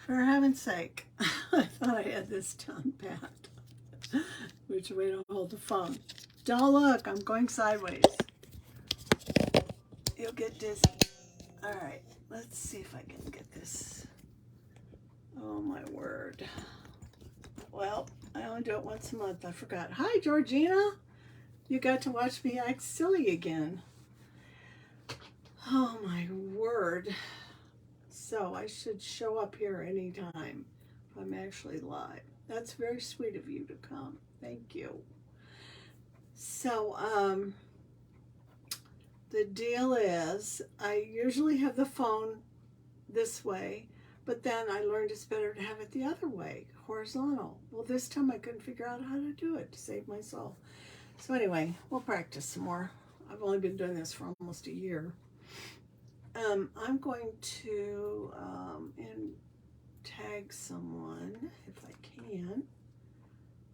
For heaven's sake, I thought I had this down pat. Which way to hold the phone? Don't look, I'm going sideways. You'll get dizzy. All right, let's see if I can get this. Oh my word. Well, I only do it once a month. I forgot. Hi, Georgina. You got to watch me act silly again. Oh my word. So I should show up here anytime if I'm actually live. That's very sweet of you to come. Thank you. So, the deal is I usually have the phone this way, but then I learned it's better to have it the other way, horizontal. Well, this time I couldn't figure out how to do it to save my soul. So anyway, we'll practice some more. I've only been doing this for almost a year. I'm going to tag someone if I can.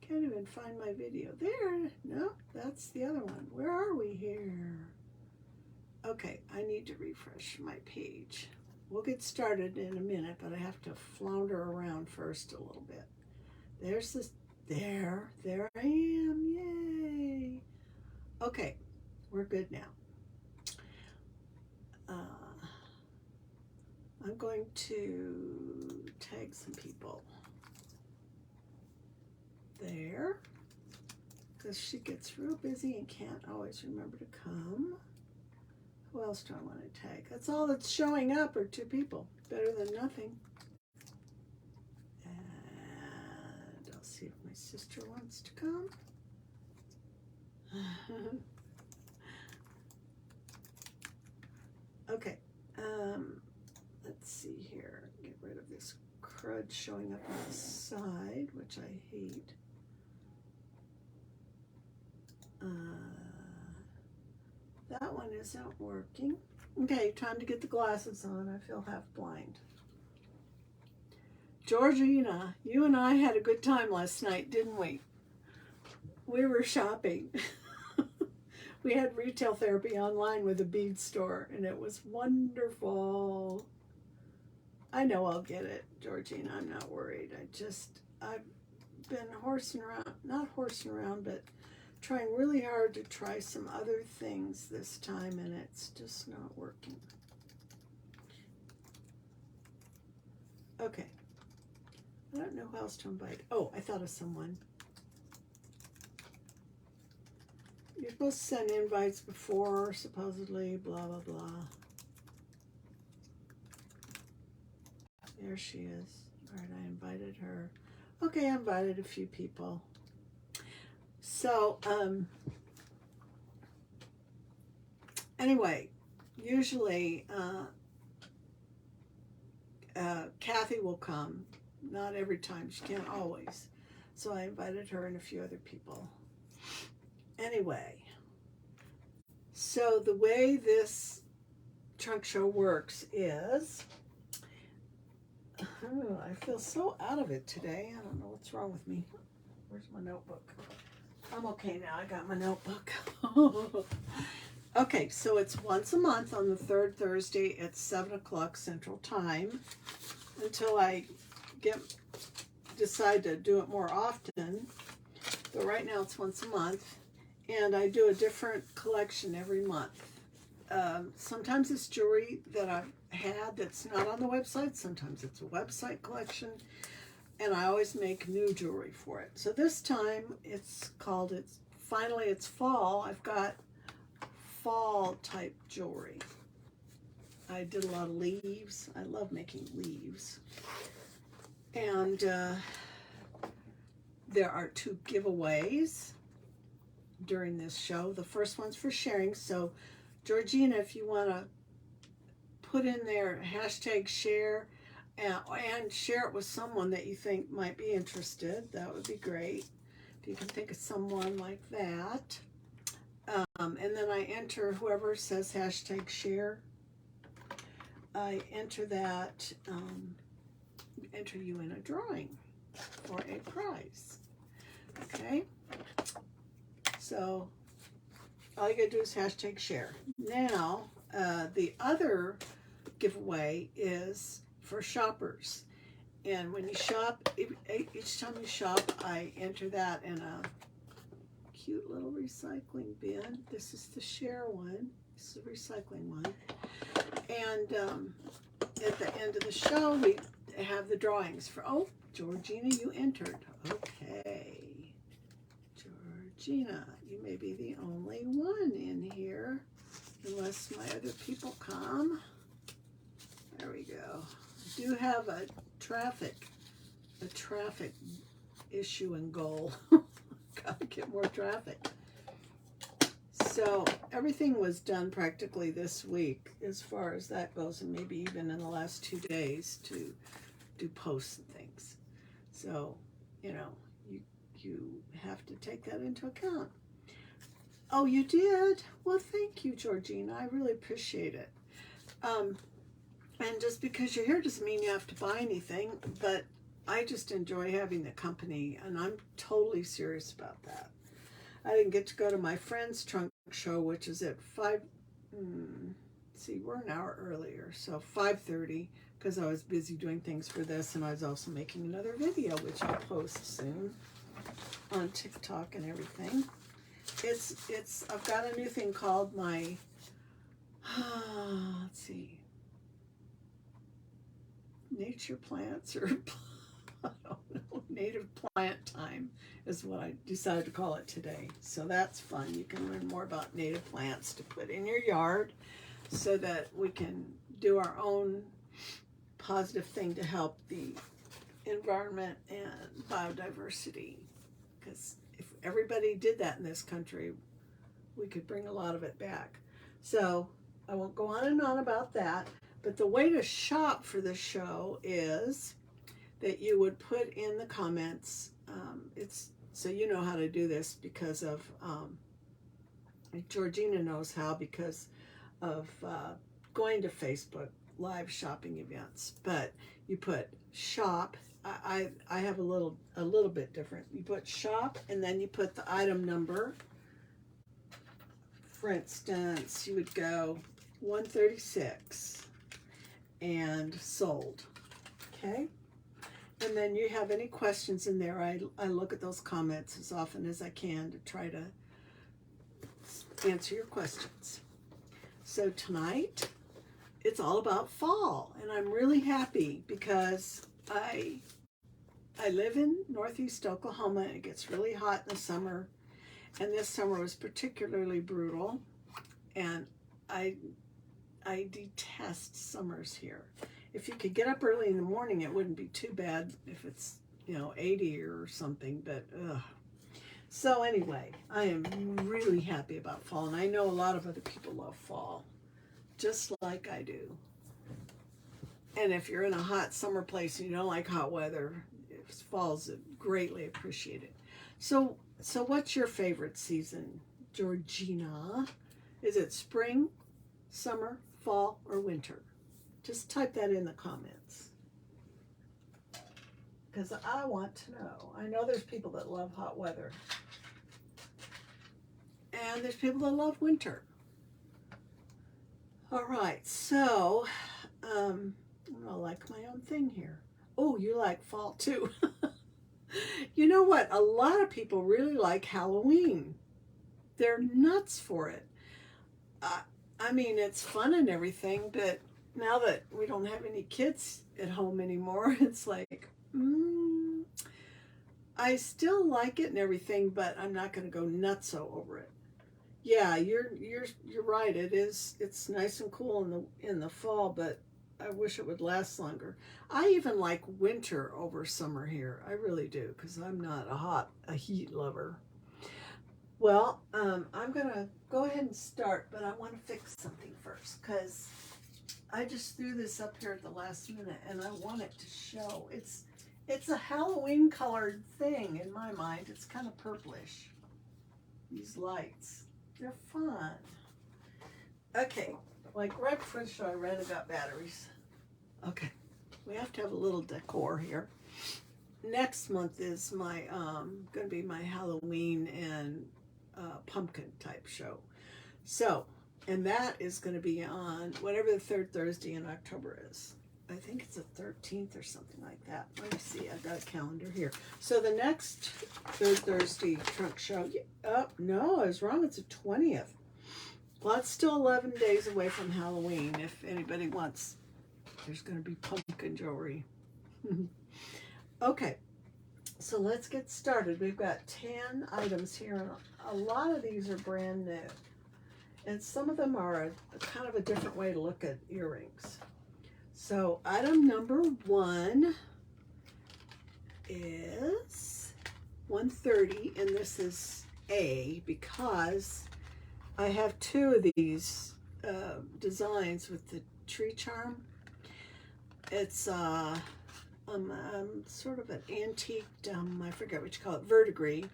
Can't even find my video. There, no, that's the other one. Where are we here? Okay, I need to refresh my page. We'll get started in a minute, but I have to flounder around first a little bit. There's this, there I am, yay. Okay, we're good now. I'm going to tag some people there because she gets real busy and can't always remember to come. Who else do I want to tag? That's all that's showing up are 2 people. Better than nothing. And I'll see if my sister wants to come. Okay. Let's see here. Get rid of this crud showing up on the side, which I hate. That one isn't working. Okay, time to get the glasses on. I feel half blind. Georgina, you and I had a good time last night, didn't we? We were shopping. We had retail therapy online with a bead store, and it was wonderful. I know I'll get it, Georgina. I'm not worried. I've been not horsing around, but trying really hard to try some other things this time, and it's just not working. Okay. I don't know who else to invite. Oh, I thought of someone. You're supposed to send invites before, supposedly, blah, blah, blah. There she is. All right, I invited her. Okay, I invited a few people. So, anyway, usually Kathy will come. Not every time. She can't always. So I invited her and a few other people. Anyway, so the way this trunk show works is, I feel so out of it today. I don't know what's wrong with me. Where's my notebook? I'm okay now. I got my notebook. Okay, so it's once a month on the 3rd Thursday at 7 o'clock Central Time until I decide to do it more often. But right now it's once a month, and I do a different collection every month. Sometimes it's jewelry that I've had that's not on the website. Sometimes it's a website collection, and I always make new jewelry for it. So this time finally it's fall. I've got fall type jewelry. I did a lot of leaves. I love making leaves. And there are 2 giveaways during this show. The first one's for sharing. So Georgina, if you want to put in there #share and share it with someone that you think might be interested, that would be great. If you can think of someone like that. And then I enter whoever says #share. I enter that, enter you in a drawing for a prize. Okay? So all you gotta do is #share. Now, the other giveaway is for shoppers. And when you shop, each time you shop, I enter that in a cute little recycling bin. This is the share one. This is the recycling one. And at the end of the show, we have the drawings for, oh, Georgina, you entered. Okay. Georgina, you may be the only one in here, unless my other people come. There we go. I do have a traffic issue and goal. Gotta get more traffic. So everything was done practically this week as far as that goes, and maybe even in the last 2 days to do posts and things. So, you know, you have to take that into account. Oh, you did? Well, thank you, Georgina. I really appreciate it. And just because you're here doesn't mean you have to buy anything, but I just enjoy having the company, and I'm totally serious about that. I didn't get to go to my friend's trunk show, which is at 5, see, we're an hour earlier, so 5:30, because I was busy doing things for this, and I was also making another video, which I'll post soon on TikTok and everything. I've got a new thing called my, let's see, nature plants, or I don't know, native plant time is what I decided to call it today. So that's fun. You can learn more about native plants to put in your yard so that we can do our own positive thing to help the environment and biodiversity. Because if everybody did that in this country, we could bring a lot of it back. So I won't go on and on about that. But the way to shop for this show is that you would put in the comments, it's so you know how to do this because of, Georgina knows how because of going to Facebook live shopping events. But you put shop, I have a little bit different. You put shop and then you put the item number. For instance, you would go 136 and sold, okay? And then you have any questions in there, I look at those comments as often as I can to try to answer your questions. So tonight, it's all about fall, and I'm really happy because I live in Northeast Oklahoma, and it gets really hot in the summer, and this summer was particularly brutal, and I detest summers here. If you could get up early in the morning, it wouldn't be too bad if it's, 80 or something, but ugh. So anyway, I am really happy about fall, and I know a lot of other people love fall, just like I do. And if you're in a hot summer place and you don't like hot weather, fall's greatly appreciated. So what's your favorite season, Georgina? Is it spring, summer, fall, or winter? Just type that in the comments, because I want to know. I know there's people that love hot weather, and there's people that love winter. All right, so I like my own thing here. Oh, you like fall too. You know what? A lot of people really like Halloween. They're nuts for it. I mean, it's fun and everything, but now that we don't have any kids at home anymore, it's like, I still like it and everything, but I'm not going to go nutso over it. Yeah, you're right. It's nice and cool in the fall, but I wish it would last longer. I even like winter over summer here. I really do, because I'm not a heat lover. Well, I'm gonna go ahead and start, but I want to fix something first, because I just threw this up here at the last minute, and I want it to show. It's a Halloween colored thing in my mind. It's kind of purplish. These lights, they're fun. Okay, like right before the show, I ran and got batteries. Okay, we have to have a little decor here. Next month is my going to be my Halloween and pumpkin type show. So, and that is going to be on whatever the third Thursday in October is. I think it's the 13th or something like that. Let me see. I've got a calendar here. So the next Third Thursday trunk show. Oh, no, I was wrong. It's the 20th. Well, it's still 11 days away from Halloween if anybody wants. There's going to be pumpkin jewelry. Okay, so let's get started. We've got 10 items here, and a lot of these are brand new. And some of them are a kind of a different way to look at earrings. So item number 1 is 130, and this is A because I have 2 of these designs with the tree charm. It's sort of an antique, I forget what you call it, verdigris.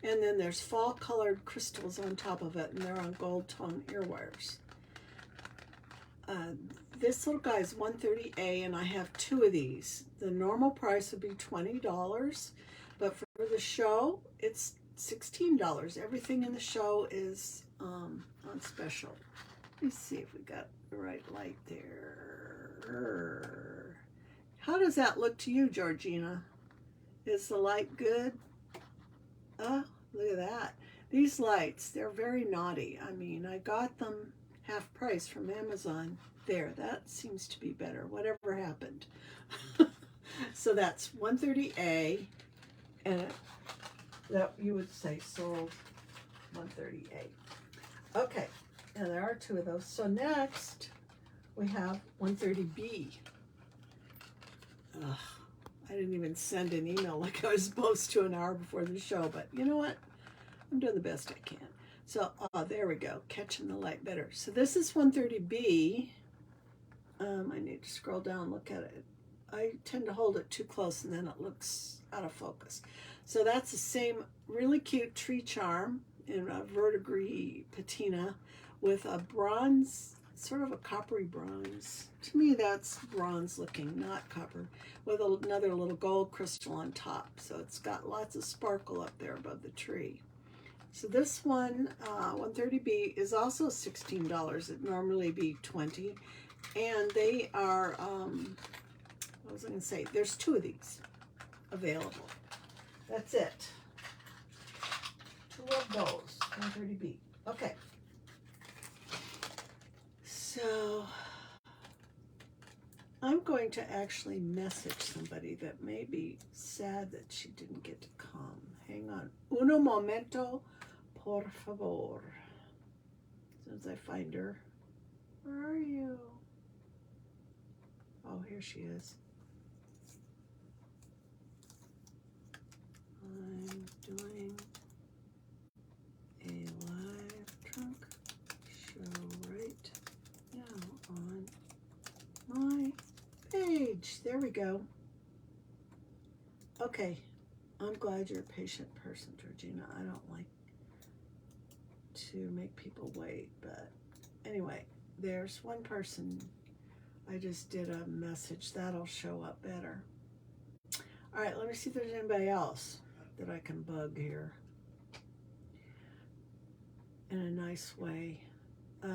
And then there's fall colored crystals on top of it, and they're on gold tone ear wires. This little guy is 130A, and I have 2 of these. The normal price would be $20, but for the show, it's $16. Everything in the show is on special. Let me see if we got the right light there. How does that look to you, Georgina? Is the light good? Oh, look at that. These lights, they're very naughty. I mean, I got them half price from Amazon. There, that seems to be better. Whatever happened. So that's 130A, and that you would say sold 130A. Okay, and there are 2 of those. So next, we have 130B. Ugh, I didn't even send an email like I was supposed to an hour before the show, but you know what? I'm doing the best I can. So, there we go, catching the light better. So this is 130B. I need to scroll down and look at it. I tend to hold it too close and then it looks out of focus. So that's the same really cute tree charm in a verdigris patina with a bronze, sort of a coppery bronze. To me, that's bronze looking, not copper, with another little gold crystal on top. So it's got lots of sparkle up there above the tree. So this one, 130B, is also $16. It'd normally be $20. And they are, what was I going to say? There's 2 of these available. That's it. 2 of those, 130B. Okay. So I'm going to actually message somebody that may be sad that she didn't get to come. Hang on. Uno momento, por favor. As soon as I find her. Where are you? Oh, here she is. I'm doing a live trunk show right now on my page. There we go. Okay. I'm glad you're a patient person, Georgina. I don't like to make people wait, but anyway, there's one person. I just did a message. That'll show up better. All right, let me see if there's anybody else that I can bug here in a nice way. No,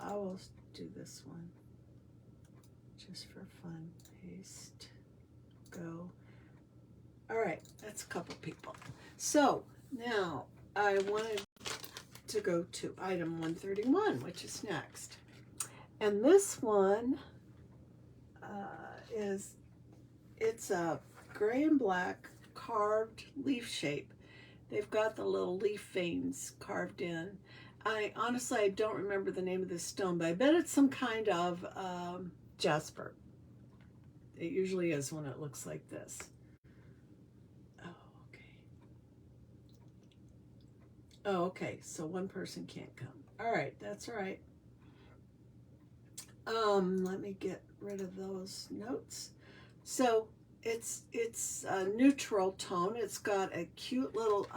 I will do this one just for fun. Paste, go. All right, that's a couple people. So now I wanted to go to item 131, which is next. And this one it's a gray and black carved leaf shape. They've got the little leaf veins carved in. I honestly don't remember the name of this stone, but I bet it's some kind of jasper. It usually is when it looks like this. Oh, okay, so one person can't come. All right, that's all right. Let me get rid of those notes. So it's a neutral tone. It's got a cute little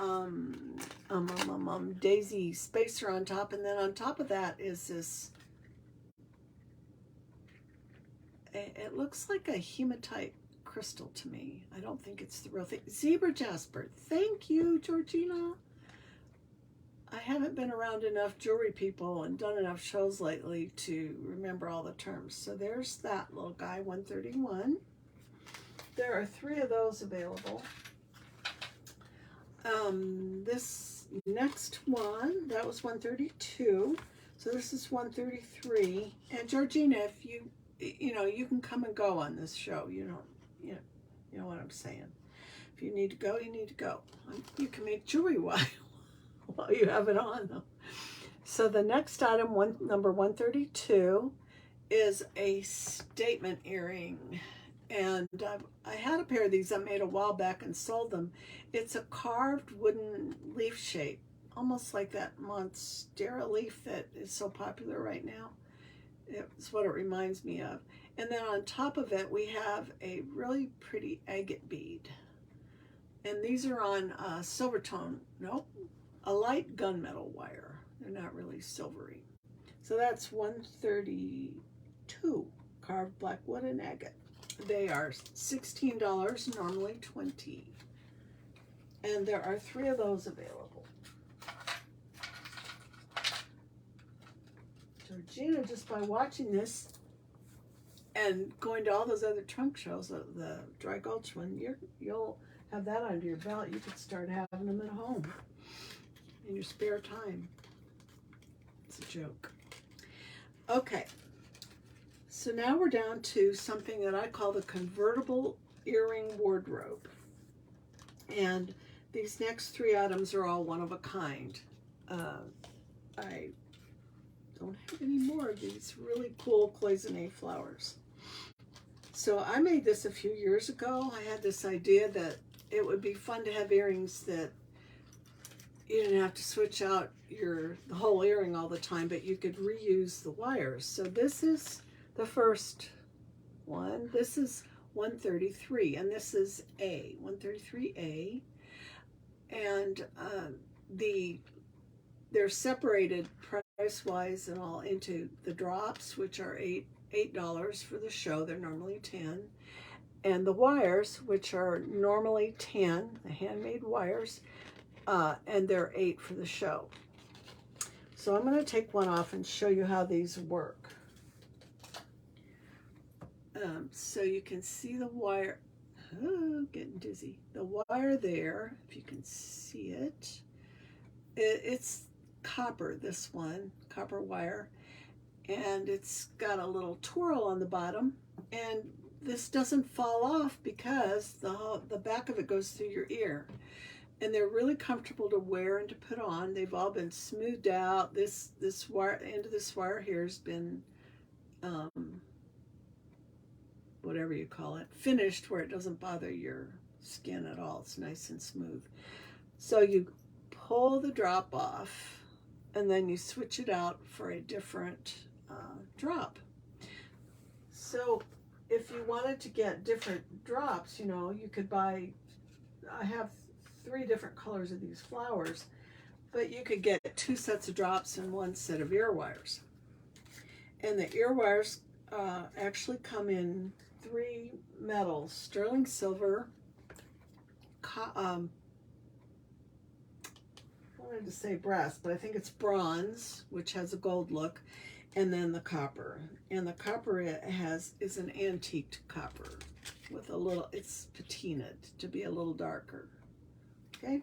daisy spacer on top, and then on top of that is this. It looks like a hematite crystal to me. I don't think it's the real thing. Zebra jasper. Thank you, Georgina. I haven't been around enough jewelry people and done enough shows lately to remember all the terms. So there's that little guy, 131. There are 3 of those available. This next one, that was 132. So this is 133. And Georgina, if you know, you can come and go on this show. You know what I'm saying. If you need to go, you need to go. You can make jewelry while you have it on, though. So the next item, number 132, is a statement earring. And I had a pair of these I made a while back and sold them. It's a carved wooden leaf shape, almost like that monstera leaf that is so popular right now. It's what it reminds me of. And then on top of it, we have a really pretty agate bead. And these are on silver tone, nope, a light gunmetal wire. They're not really silvery. So that's 132, carved black wood and agate. They are $16, normally $20. And there are 3 of those available. Georgina, just by watching this and going to all those other trunk shows, the Dry Gulch one, you'll have that under your belt. You could start having them at home in your spare time. It's a joke. Okay. So now we're down to something that I call the convertible earring wardrobe. And these next 3 items are all one of a kind. I don't have any more of these really cool cloisonne flowers. So I made this a few years ago. I had this idea that it would be fun to have earrings that you didn't have to switch out the whole earring all the time, but you could reuse the wires. So this is the first one. This is 133, and this is 133A. And they're separated price-wise and all into the drops, which are $8 for the show. They're normally $10. And the wires, which are normally $10, the handmade wires, and they're $8 for the show. So I'm going to take one off and show you how these work. So you can see the wire. Oh, getting dizzy. The wire there, if you can see it, it's copper, this one, copper wire. And it's got a little twirl on the bottom. And this doesn't fall off because the back of it goes through your ear. And they're really comfortable to wear and to put on. They've all been smoothed out. This wire, end of this wire here has been, whatever you call it, finished where it doesn't bother your skin at all. It's nice and smooth. So you pull the drop off and then you switch it out for a different drop. So if you wanted to get different drops, you could buy, I have 3 different colors of these flowers, but you could get 2 sets of drops and 1 set of ear wires. And the ear wires actually come in 3 metals: sterling silver, I wanted to say brass, but I think it's bronze, which has a gold look, and then the copper. And the copper is an antiqued copper with a little, it's patinaed to be a little darker. Okay,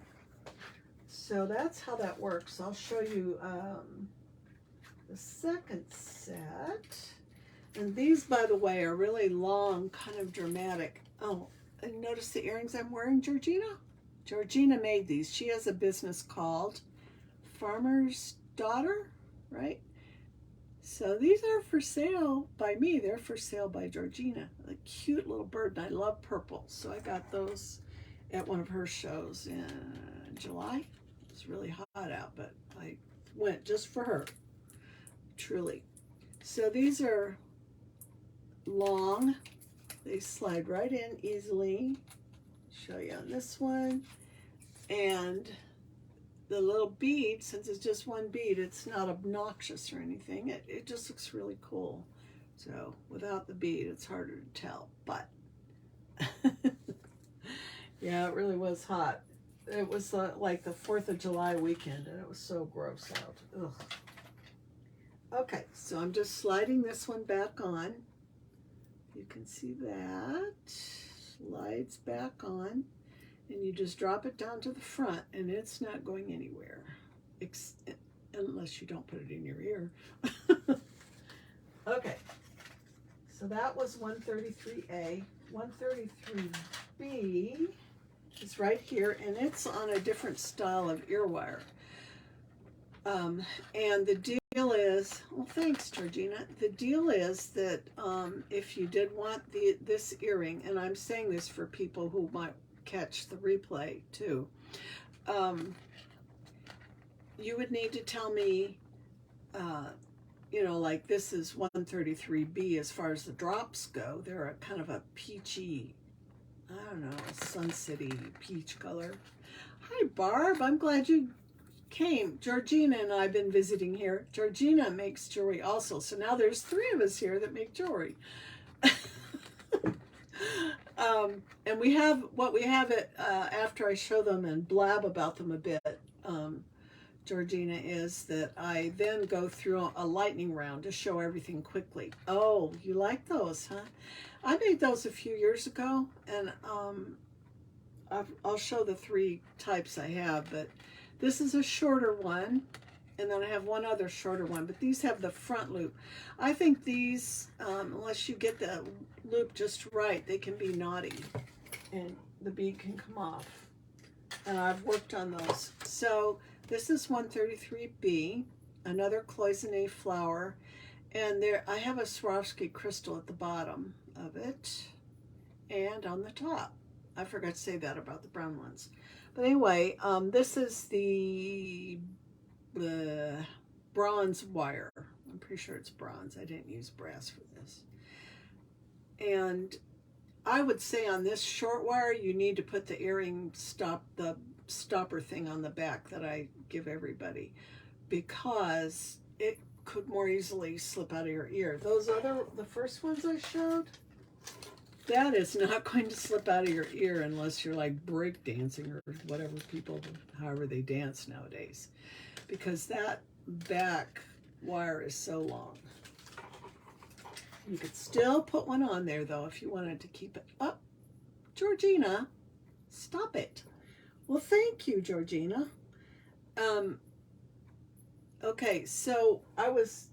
so that's how that works. I'll show you the second set. And these, by the way, are really long, kind of dramatic. Oh, and notice the earrings I'm wearing, Georgina? Georgina made these. She has a business called Farmer's Daughter, right? So these are for sale by me. They're for sale by Georgina. A cute little bird, and I love purple. So I got those at one of her shows in July. It's really hot out, but I went just for her, truly. So these are long. They slide right in easily. Show you on this one. And the little bead, since it's just 1 bead, it's not obnoxious or anything. It just looks really cool. So without the bead, it's harder to tell, but yeah, it really was hot. it was like the 4th of July weekend, and it was so gross out. Ugh. Okay, so I'm just sliding this one back on. You can see that. Slides back on. And you just drop it down to the front, and it's not going anywhere. Unless you don't put it in your ear. Okay, so that was 133A. 133B is right here, and it's on a different style of ear wire. And the deal is, well, thanks, Georgina. The deal is that if you did want this earring, and I'm saying this for people who might catch the replay too, you would need to tell me, like this is 133B as far as the drops go. They're a kind of a peachy, I don't know, sunsetty peach color. Hi, Barb. I'm glad you came. Georgina and I have been visiting here. Georgina makes jewelry also. So now there's 3 of us here that make jewelry. And we have what we have it after I show them and blab about them a bit, Georgina, is that I then go through a lightning round to show everything quickly. Oh, you like those, huh? I made those a few years ago, and I'll show the 3 types I have, but this is a shorter one, and then I have one other shorter one, but these have the front loop. I think these, unless you get the loop just right, they can be knotty, and the bead can come off. And I've worked on those. So this is 133B, another cloisonne flower, and there I have a Swarovski crystal at the bottom of it and on the top. I forgot to say that about the brown ones. But anyway, this is the bronze wire. I'm pretty sure it's bronze. I didn't use brass for this. And I would say on this short wire, you need to put the earring stopper thing on the back that I give everybody, because it could more easily slip out of your ear. The first ones I showed, that is not going to slip out of your ear unless you're like break dancing or whatever however they dance nowadays, because that back wire is so long. You could still put one on there though if you wanted to keep it up. Georgina, stop it. Well, thank you, Georgina. Okay, so that's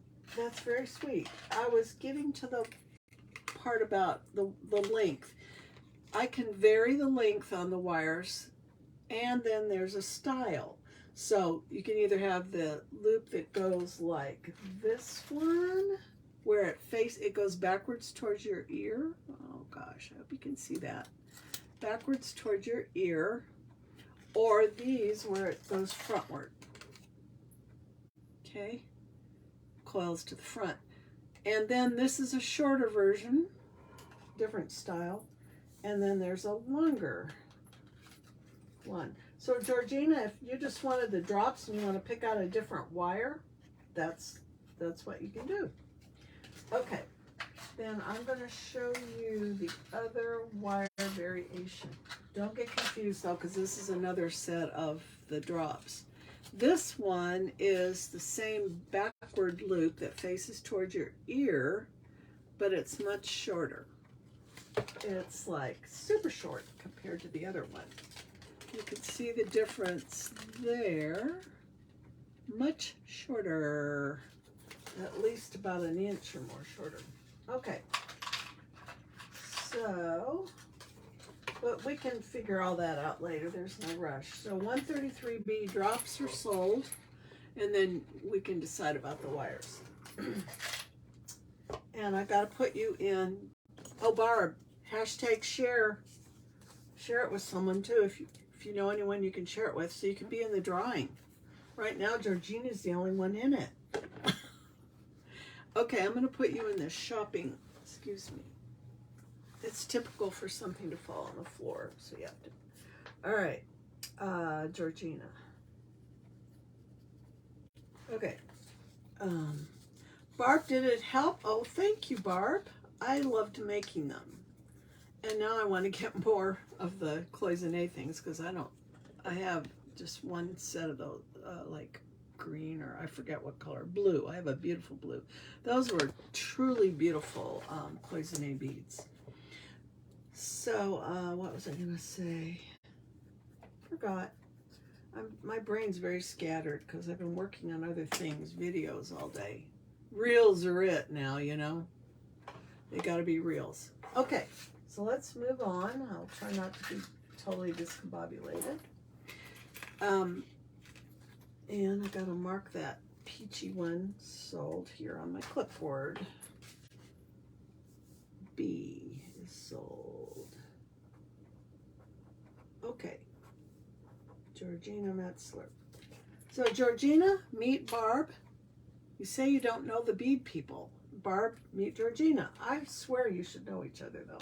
very sweet. I was getting to the part about the length. I can vary the length on the wires, and then there's a style. So you can either have the loop that goes like this one, where it goes backwards towards your ear. Oh gosh, I hope you can see that. Backwards towards your ear, or these where it goes frontward. Okay, coils to the front. And then this is a shorter version, different style. And then there's a longer one. So Georgina, if you just wanted the drops and you want to pick out a different wire, that's what you can do. Okay, then I'm going to show you the other wire variation. Don't get confused though, because this is another set of the drops. This one is the same backward loop that faces towards your ear, but it's much shorter. It's like super short compared to the other one. You can see the difference there. Much shorter, at least about an inch or more shorter. Okay, so, but we can figure all that out later. There's no rush. So 133B drops are sold, and then we can decide about the wires. And I got to put you in. Oh, Barb, hashtag share. Share it with someone too. If you know anyone you can share it with, so you can be in the drawing. Right now, Georgina's the only one in it. Okay, I'm going to put you in the shopping. Excuse me. It's typical for something to fall on the floor, so you have to. All right, Georgina. Okay. Barb, did it help? Oh, thank you, Barb. I loved making them. And now I want to get more of the cloisonne things, because I I have just one set of those, like green, or I forget what color, blue. I have a beautiful blue. Those were truly beautiful cloisonne beads. So what was I gonna say? Forgot. My brain's very scattered because I've been working on other things, videos all day. Reels are it now, you know. They gotta be reels. Okay, so let's move on. I'll try not to be totally discombobulated. And I gotta mark that peachy one sold here on my clipboard. B is sold. Okay. Georgina Metzler. So Georgina, meet Barb. You say you don't know the bead people. Barb, meet Georgina. I swear you should know each other though.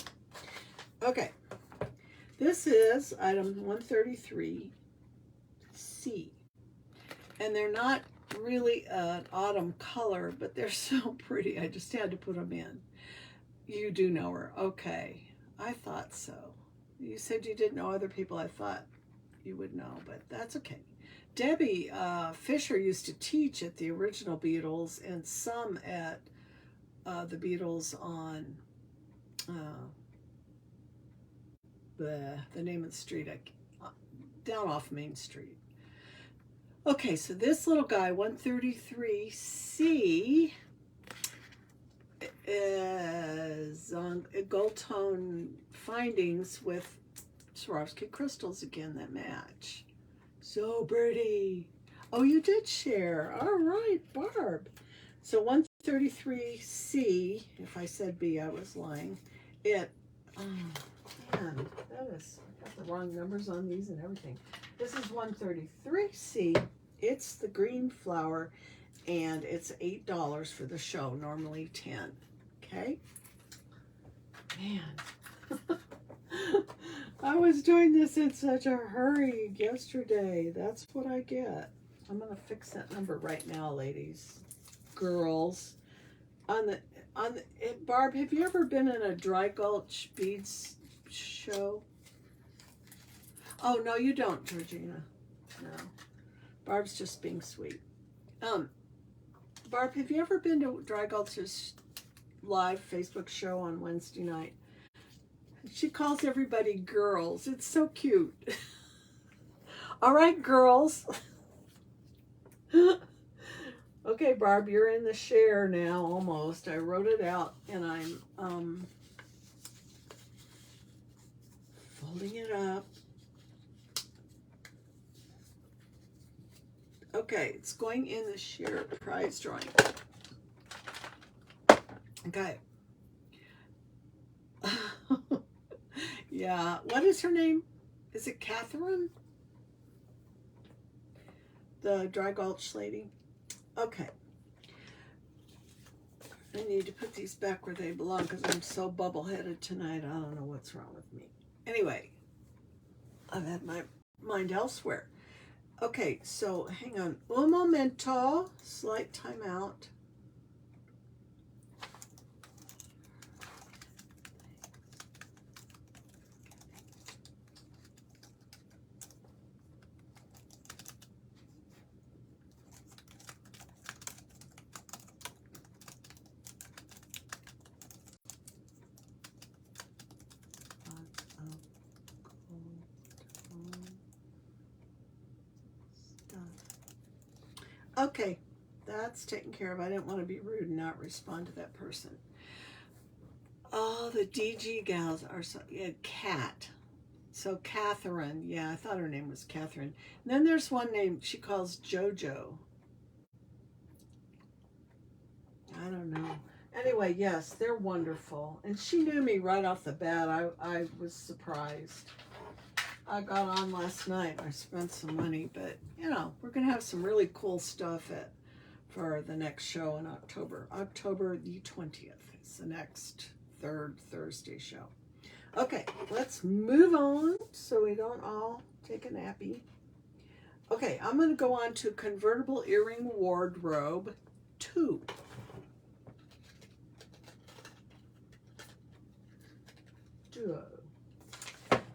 Okay. This is item 133C. And they're not really an autumn color, but they're so pretty. I just had to put them in. You do know her. Okay. I thought so. You said you didn't know other people. I thought you would know, but that's okay. Debbie Fisher used to teach at the original Beatles and some at the Beatles on the name of the street, down off Main Street. Okay, so this little guy, 133C, is on gold tone findings with Swarovski crystals again that match. So pretty. Oh, you did share. All right, Barb. So 133C, if I said B, I was lying. Man, that is, I got the wrong numbers on these and everything. This is 133C. It's the green flower, and it's $8 for the show, normally 10. Okay? Man. I was doing this in such a hurry yesterday. That's what I get. I'm going to fix that number right now, ladies. Girls. Barb, have you ever been in a Dry Gulch beads show? Oh, no, you don't, Georgina. No. Barb's just being sweet. Barb, have you ever been to Dry Gulch's live Facebook show on Wednesday night? She calls everybody girls. It's so cute. All right, girls. Okay, Barb, you're in the share now, almost. I wrote it out, and I'm folding it up. Okay, it's going in the share prize drawing. Okay. Yeah, what is her name? Is it Catherine? The Dry Gulch lady? Okay. I need to put these back where they belong because I'm so bubble-headed tonight. I don't know what's wrong with me. Anyway, I've had my mind elsewhere. Okay, so hang on. Un momento. Slight timeout. Okay, that's taken care of. I didn't want to be rude and not respond to that person. Oh, the DG gals are so, yeah, Cat. So Catherine, yeah, I thought her name was Catherine. And then there's one name she calls JoJo. I don't know. Anyway, yes, they're wonderful. And she knew me right off the bat. I was surprised. I got on last night. I spent some money, but you know, we're gonna have some really cool stuff for the next show in October. October the 20th is the next third Thursday show. Okay, let's move on so we don't all take a nappy. Okay, I'm gonna go on to Convertible Earring Wardrobe 2.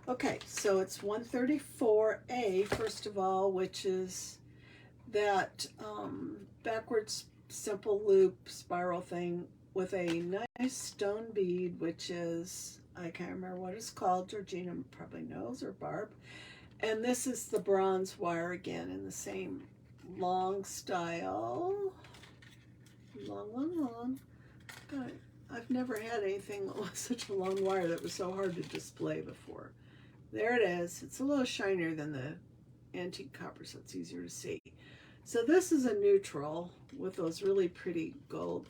Okay, so it's 134A, first of all, which is that backwards simple loop spiral thing with a nice stone bead, which is, I can't remember what it's called. Georgina probably knows, or Barb. And this is the bronze wire again in the same long style. Long. God, I've never had anything with such a long wire that was so hard to display before. There it is. It's a little shinier than the antique copper, so it's easier to see. So this is a neutral with those really pretty gold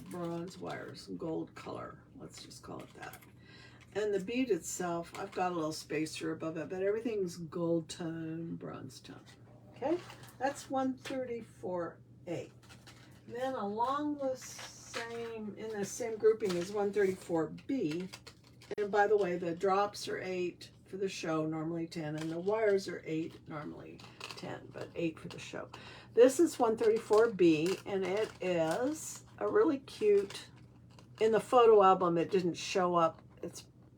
bronze wires, gold color. Let's just call it that. And the bead itself, I've got a little spacer above it, but everything's gold tone, bronze tone. Okay, that's 134A. Then along the same, in the same grouping is 134B. And by the way, the drops are 8 for the show, normally 10, and the wires are 8, normally 10, but 8 for the show. This is 134B, and it is a really cute, in the photo album it didn't show up.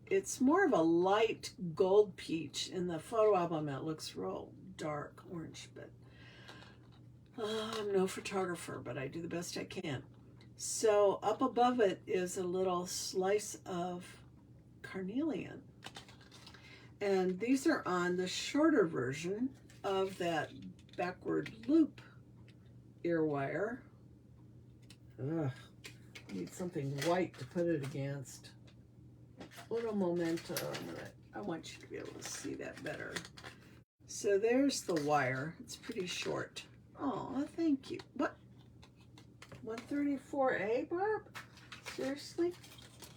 It's more of a light gold peach. In the photo album it looks real dark orange, but I'm no photographer, but I do the best I can. So up above it is a little slice of carnelian. And these are on the shorter version of that backward loop ear wire. Ugh, I need something white to put it against. Little memento. I want you to be able to see that better. So there's the wire. It's pretty short. Oh, thank you. What? 134A, Barb? Seriously?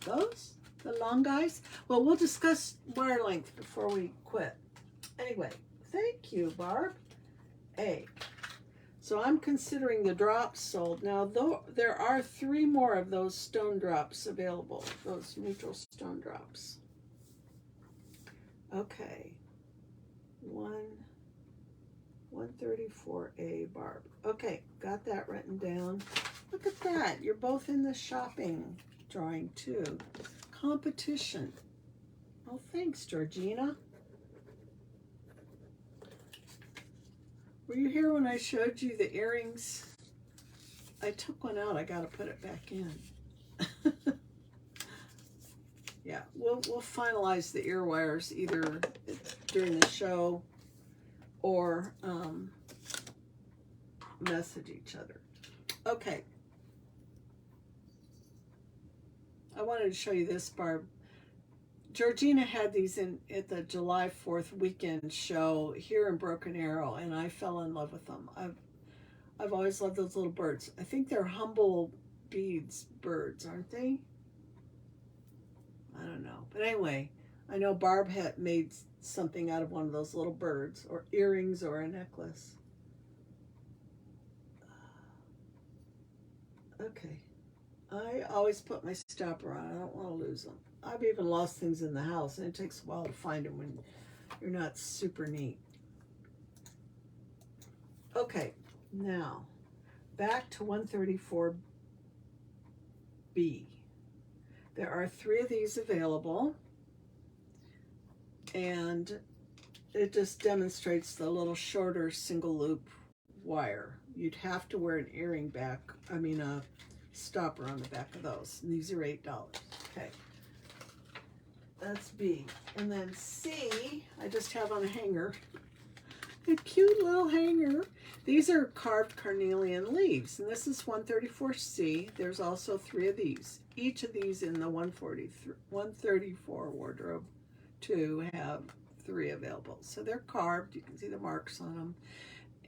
Those? The long guys? Well, we'll discuss wire length before we quit. Anyway, thank you, Barb. A. So I'm considering the drops sold. Now, though, there are 3 more of those stone drops available, those neutral stone drops. Okay. 134A, Barb. Okay, got that written down. Look at that. You're both in the shopping drawing, too. Competition. Oh, thanks, Georgina. Were you here when I showed you the earrings? I took one out. I got to put it back in. Yeah, we'll finalize the ear wires either during the show or message each other. Okay. I wanted to show you this, Barb. Georgina had these at the July 4th weekend show here in Broken Arrow, and I fell in love with them. I've always loved those little birds. I think they're humble beads birds, aren't they? I don't know. But anyway, I know Barb had made something out of one of those little birds, or earrings, or a necklace. Okay. I always put my stopper on. I don't want to lose them. I've even lost things in the house, and it takes a while to find them when you're not super neat. Okay, now back to 134B. There are 3 of these available, and it just demonstrates the little shorter single loop wire. You'd have to wear an earring back, a stopper on the back of those. And these are $8. Okay. That's B. And then C, I just have on a hanger. A cute little hanger. These are carved carnelian leaves, and this is 134C. There's also 3 of these. Each of these in the 134 wardrobe 2 have 3 available. So they're carved. You can see the marks on them.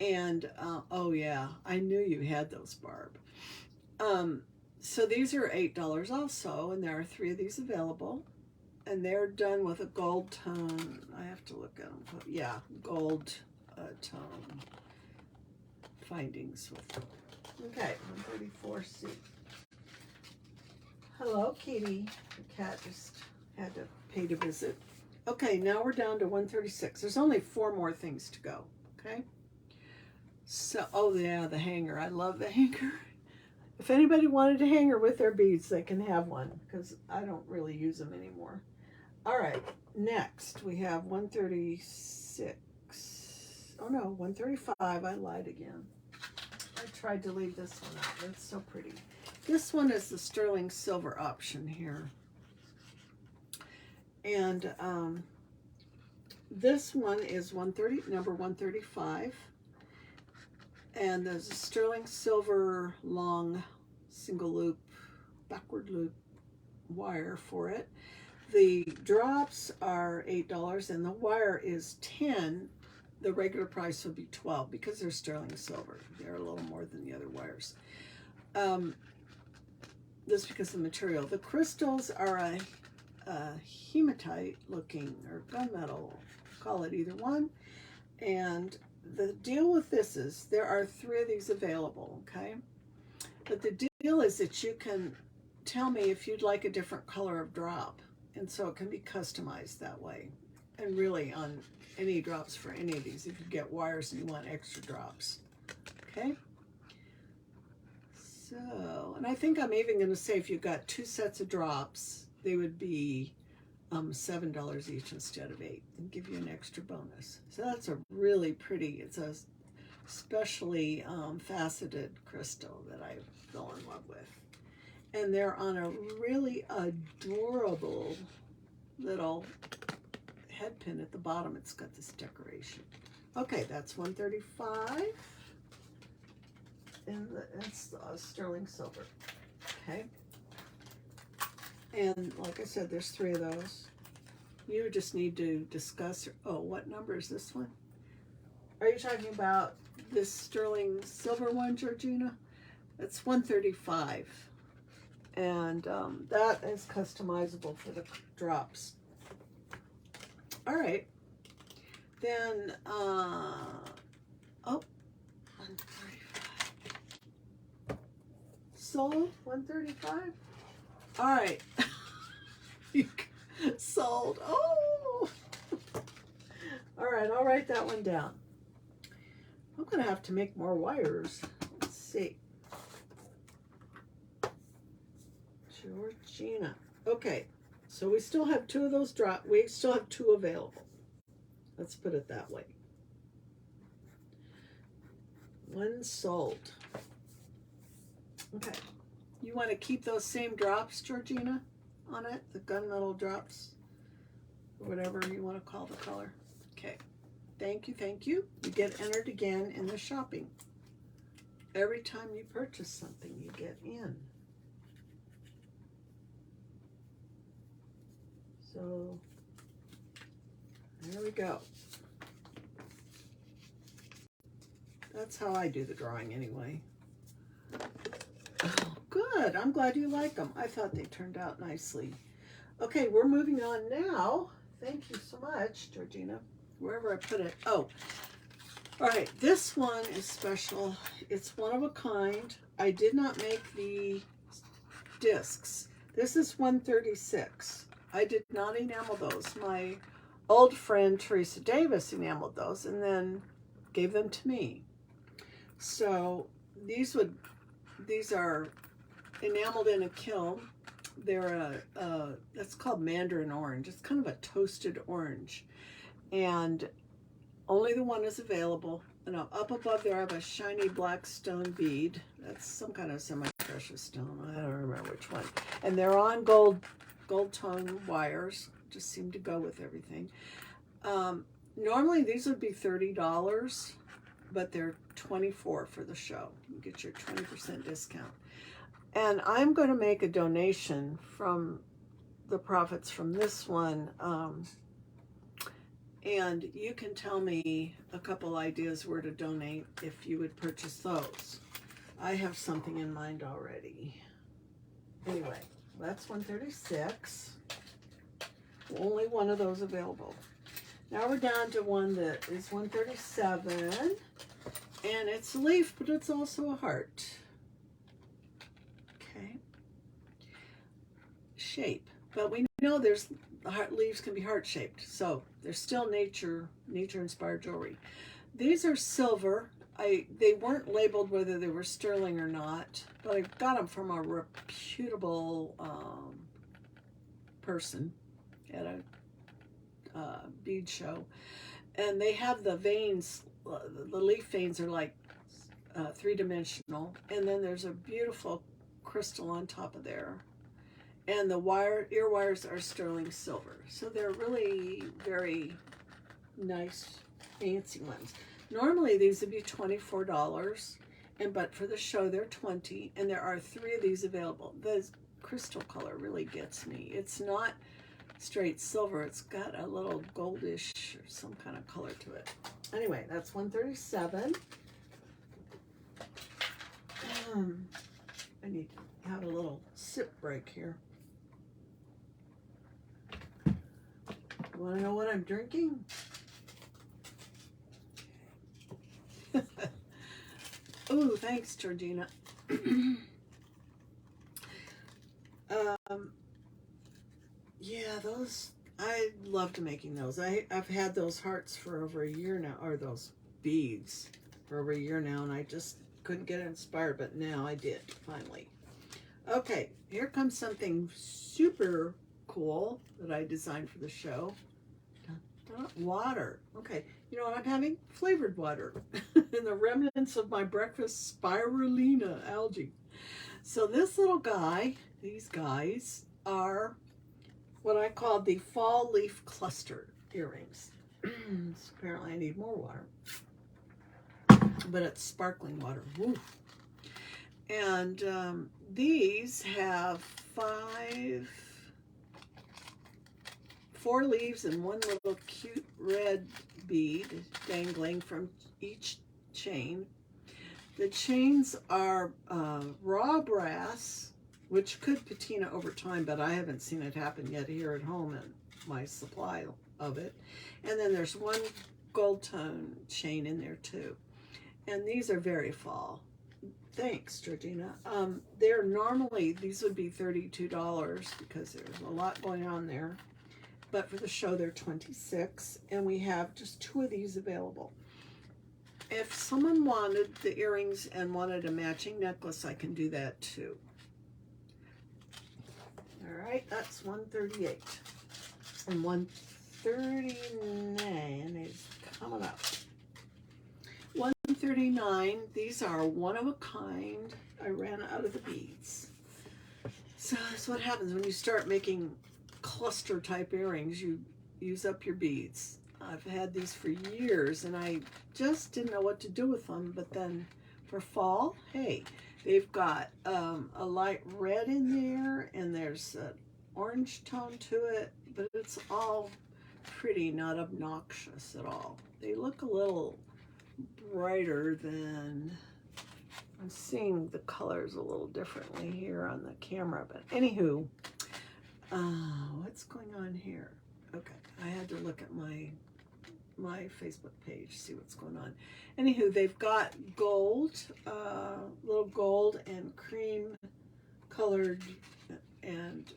And, oh yeah, I knew you had those, Barb. So these are $8 also, and there are 3 of these available. And they're done with a gold tone. I have to look at them. Yeah, gold tone findings with them. Okay, 134C. Hello, Kitty. The cat just had to pay to visit. Okay, now we're down to 136. There's only 4 more things to go, okay? So, oh yeah, the hanger. I love the hanger. If anybody wanted a hanger with their beads, they can have one, because I don't really use them anymore. All right, next we have 136. Oh no, 135. I lied again. I tried to leave this one out. It's so pretty. This one is the sterling silver option here. And this one is number 135. And there's a sterling silver long single loop, backward loop wire for it. The drops are $8 and the wire is $10. The regular price would be $12 because they're sterling silver. They're a little more than the other wires. This is because of the material. The crystals are a hematite looking, or gunmetal, call it either one. And the deal with this is there are 3 of these available, okay? But the deal is that you can tell me if you'd like a different color of drop. And so it can be customized that way. And really on any drops for any of these, if you get wires and you want extra drops, okay? So, and I think I'm even going to say if you've got 2 sets of drops, they would be $7 each instead of $8 and give you an extra bonus. So that's a really pretty, it's a specially faceted crystal that I fell in love with. And they're on a really adorable little head pin at the bottom. It's got this decoration. Okay, that's 135. And that's sterling silver. Okay. And like I said, there's 3 of those. You just need to discuss, oh, what number is this one? Are you talking about this sterling silver one, Georgina? It's 135. And that is customizable for the drops. All right. Then, oh, 135. Sold, 135. All right. Sold. Oh. All right, I'll write that one down. I'm going to have to make more wires. Let's see. Georgina. Okay, so we still have 2 of those drop. We still have 2 available. Let's put it that way. 1 sold. Okay. You want to keep those same drops, Georgina, on it? The gunmetal drops? Or whatever you want to call the color. Okay. Thank you, thank you. You get entered again in the shopping. Every time you purchase something, you get in. So, there we go. That's how I do the drawing anyway. Oh, good. I'm glad you like them. I thought they turned out nicely. Okay, we're moving on now. Thank you so much, Georgina. Wherever I put it. Oh, all right. This one is special. It's one of a kind. I did not make the discs. This is 136. I did not enamel those. My old friend Teresa Davis enameled those and then gave them to me. So these are enameled in a kiln. They're that's called mandarin orange. It's kind of a toasted orange, and only the one is available. And up above there I have a shiny black stone bead. That's some kind of semi-precious stone. I don't remember which one. And they're on gold tone wires. Just seem to go with everything. Normally these would be $30, but they're $24 for the show. You get your 20% discount. And I'm going to make a donation from the profits from this one. And you can tell me a couple ideas where to donate if you would purchase those. I have something in mind already. Anyway, that's 136. Only one of those available. Now we're down to one that is 137. And it's a leaf, but it's also a heart. Okay. Shape. But we know there's leaves can be heart-shaped, so they're still nature-inspired jewelry. These are silver. They weren't labeled whether they were sterling or not, but I got them from a reputable person. at a bead show, and they have the veins. The leaf veins are like three-dimensional, and then there's a beautiful crystal on top of there, and the ear wires are sterling silver. So they're really very nice, fancy ones. Normally these would be $24, but for the show they're $20, and there are 3 of these available. The crystal color really gets me. It's not straight silver. It's got a little goldish or some kind of color to it. Anyway, that's $137. I need to have a little sip break here. You want to know what I'm drinking? Oh, thanks, Georgina. Yeah, those, I loved making those. I've had those hearts for over a year now, or those beads for over a year now, and I just couldn't get inspired, but now I did, finally. Okay, here comes something super cool that I designed for the show. Water. Okay, you know what I'm having? Flavored water. And the remnants of my breakfast spirulina algae. So this little guy, these guys are what I call the fall leaf cluster earrings. So apparently I need more water. But it's sparkling water. Woo. And these have 4 leaves and 1 little cute red bead dangling from each chain. The chains are raw brass, which could patina over time, but I haven't seen it happen yet here at home and my supply of it. And then there's 1 gold tone chain in there too. And these are very fall. Thanks, Georgina. They're normally, these would be $32 because there's a lot going on there. But for the show, they're $26, and we have just 2 of these available. If someone wanted the earrings and wanted a matching necklace, I can do that too. All right, that's $138. And $139 is coming up. $139, these are one of a kind. I ran out of the beads. So that's what happens when you start making cluster type earrings. You use up your beads. I've had these for years and I just didn't know what to do with them, but then for fall, hey, they've got a light red in there and there's an orange tone to it, but it's all pretty, not obnoxious at all. They look a little brighter than, I'm seeing the colors a little differently here on the camera, but anywho, what's going on here? Okay, I had to look at my Facebook page, see what's going on. Anywho, they've got gold, little gold and cream colored, and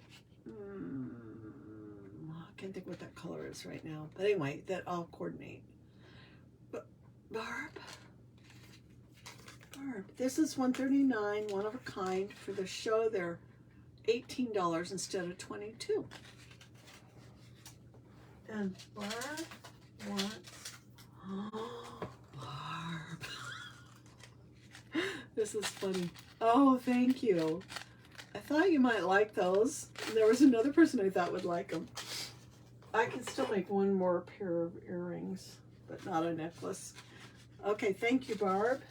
I can't think what that color is right now. But anyway, that all coordinate. But Barb, this is $139, one of a kind. For the show, they're $18 instead of $22. And Barb wants, Barb. This is funny. Oh, thank you. I thought you might like those. There was another person I thought would like them. I can still make 1 more pair of earrings, but not a necklace. Okay, thank you, Barb.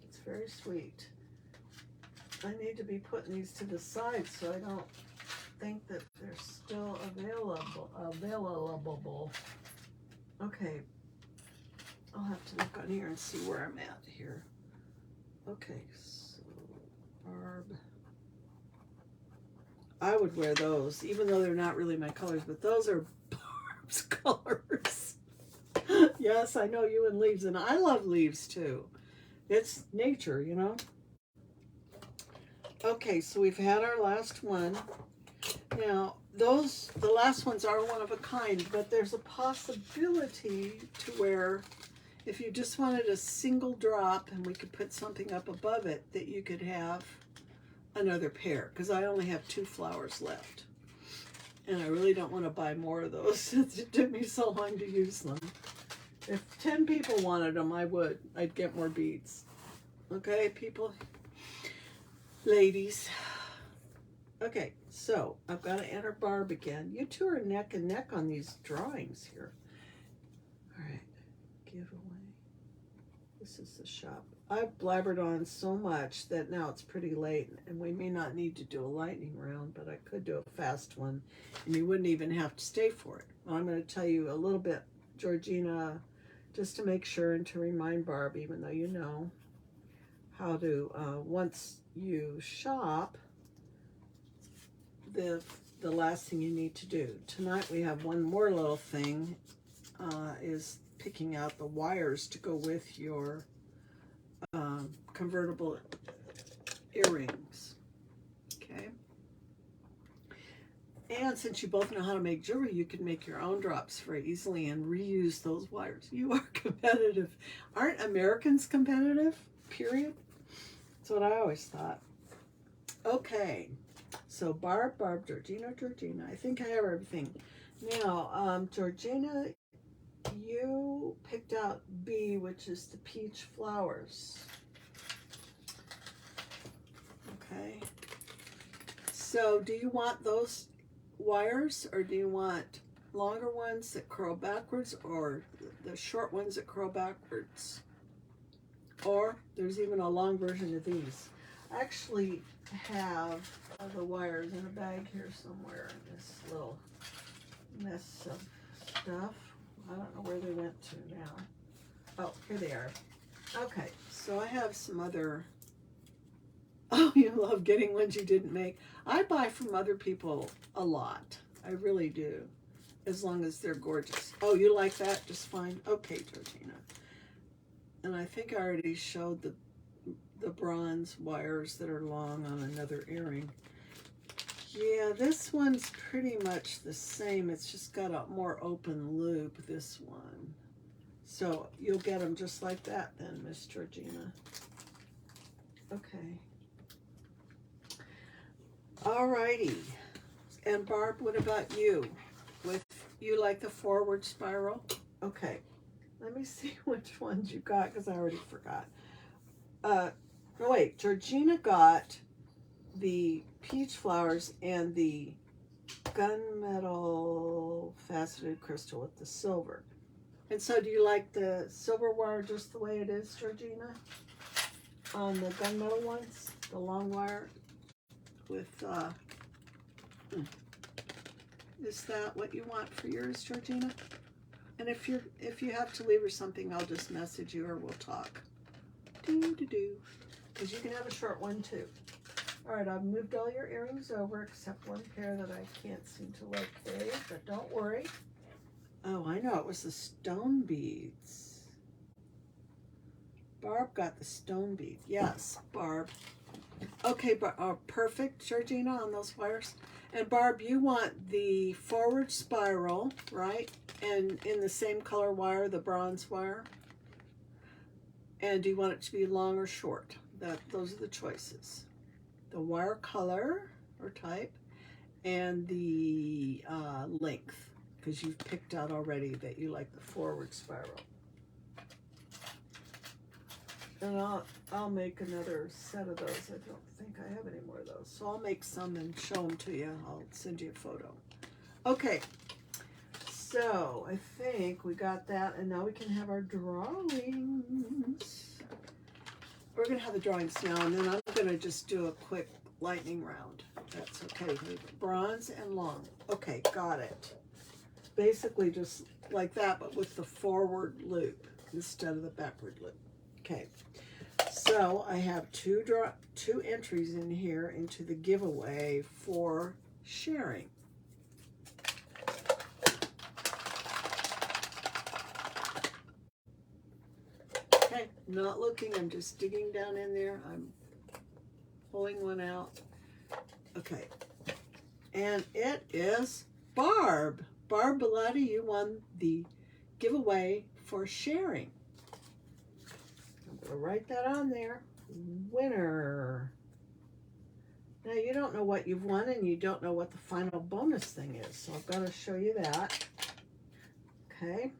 It's very sweet. I need to be putting these to the side so I don't think that they're still available. Okay, I'll have to look on here and see where I'm at here. Okay, so Barb. I would wear those, even though they're not really my colors, but those are Barb's colors. Yes, I know you and leaves, and I love leaves too. It's nature, you know. Okay, so we've had our last one. Now, the last ones are one of a kind, but there's a possibility to where if you just wanted a single drop and we could put something up above it, that you could have another pair, because I only have 2 flowers left. And I really don't want to buy more of those. It took me so long to use them. If 10 people wanted them, I'd get more beads. Okay, people? Ladies. Okay, so I've got to enter Barb again. You two are neck and neck on these drawings here. All right, giveaway. This is the shop. I've blabbered on so much that now it's pretty late, and we may not need to do a lightning round, but I could do a fast one, and you wouldn't even have to stay for it. I'm going to tell you a little bit, Georgina, just to make sure and to remind Barb, even though you know, how to, once you shop, the last thing you need to do. Tonight we have one more little thing, is picking out the wires to go with your convertible earrings. Okay. And since you both know how to make jewelry, you can make your own drops very easily and reuse those wires. You are competitive. Aren't Americans competitive? Period. That's what I always thought. Okay. So Barb, Georgina. I think I have everything. Now, Georgina, you picked out B, which is the peach flowers. Okay. So do you want those wires, or do you want longer ones that curl backwards, or the short ones that curl backwards? Or there's even a long version of these. I actually have the wires in a bag here somewhere in this little mess of stuff. I don't know where they went to now. Oh, here they are. Okay, so I have some other... Oh, you love getting ones you didn't make. I buy from other people a lot. I really do. As long as they're gorgeous. Oh, you like that? Just fine. Okay, Georgina. And I think I already showed the bronze wires that are long on another earring. Yeah, this one's pretty much the same. It's just got a more open loop, this one. So you'll get them just like that then, Miss Georgina. Okay. Alrighty. And Barb, what about you? You like the forward spiral? Okay. Let me see which ones you got, because I already forgot. No, wait. Georgina got the peach flowers and the gunmetal faceted crystal with the silver. And so do you like the silver wire just the way it is, Georgina? On the gunmetal ones, the long wire with, is that what you want for yours, Georgina? And if you have to leave or something, I'll just message you or we'll talk. Because you can have a short one too. All right, I've moved all your earrings over except one pair that I can't seem to locate, but don't worry. Oh, I know, it was the stone beads. Barb got the stone bead. Yes, Barb. Okay, perfect, Georgina, on those wires. And Barb, you want the forward spiral, right? And in the same color wire, the bronze wire. And do you want it to be long or short? Those are the choices. The wire color or type and the length, because you've picked out already that you like the forward spiral. And I'll make another set of those. I don't think I have any more of those. So I'll make some and show them to you. I'll send you a photo. Okay. So I think we got that, and now we can have our drawings. We're going to have the drawings now, and then I'm going to just do a quick lightning round. That's okay. Bronze and long. Okay, got it. Basically just like that, but with the forward loop instead of the backward loop. Okay, so I have two entries in here into the giveaway for sharing. Okay, not looking, I'm just digging down in there. I'm pulling one out. Okay, and it is Barb. Barb Bellotti, you won the giveaway for sharing. I'm going to write that on there. Winner. Now you don't know what you've won and you don't know what the final bonus thing is. So I've got to show you that. Okay.